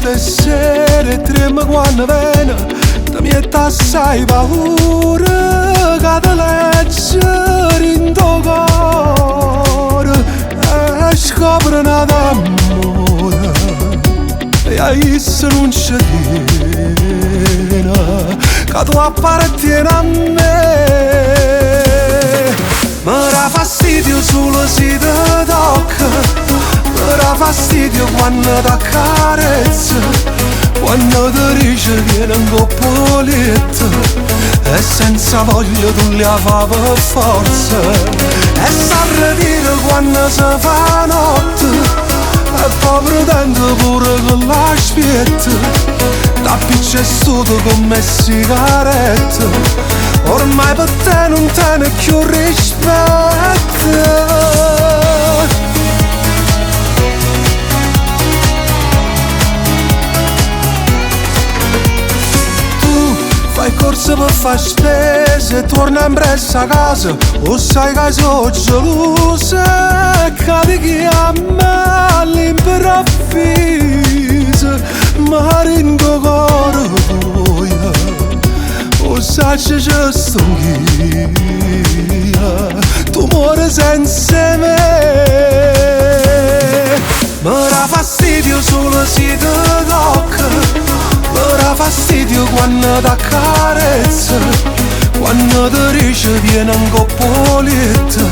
le sere trema quando viene, ti mette assai paura che ti leggere in tuo cuore e scopre d'amore e a isso non c'è tiene che tu appartieni a me. Mi dà fastidio solo se ti tocca, mi dà fastidio quando ti accarezza, quando ti dice vieni un coppo letto e senza voglia tu li fa per forza, e sa ridere quando si fa notte e poi pretende pure con la spietta, da piccia è stuto come sigaretta, ormai per te non tiene più rispetto. Fai corsa per fare spese, torna in bressa a casa, o sai che sono gelosa, che ti chiama all'improvviso, ma in tuo cuore tuo, o sai che sto io, tu muori senza me. Mi dà fastidio solo se ti tocca, mi dà fastidio quando ti accarezza, quando ti dice vieni un coppo letto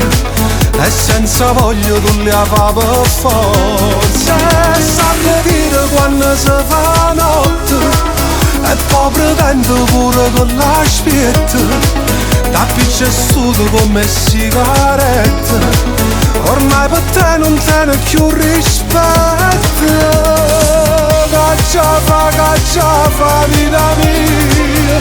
e senza voglia tu li fa per forza, e sa dire quando si fa notte e poi pretende pure con la spietta, da piccia è stuto come sigaretta, ormai per te non tiene più rispetto. Cacciafa, vita mia,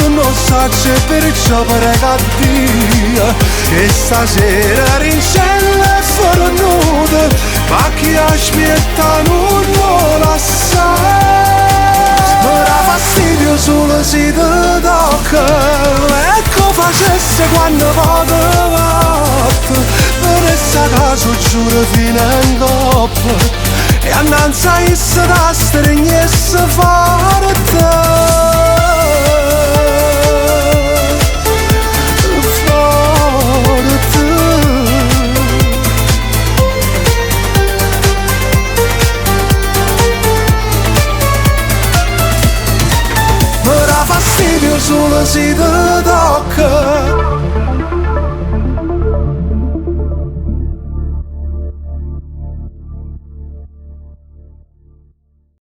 non lo so se perciò prega Dio, che stasera rincella e farò nuda, ma chi aspetta non lo sa. Mi dà fastidio solo se ti tocca, ecco facesse quando vado volte, per essa caso giuro fino in coppa, e annanzi a essa da stregnesse forte. Mi dà fastidio solo se ti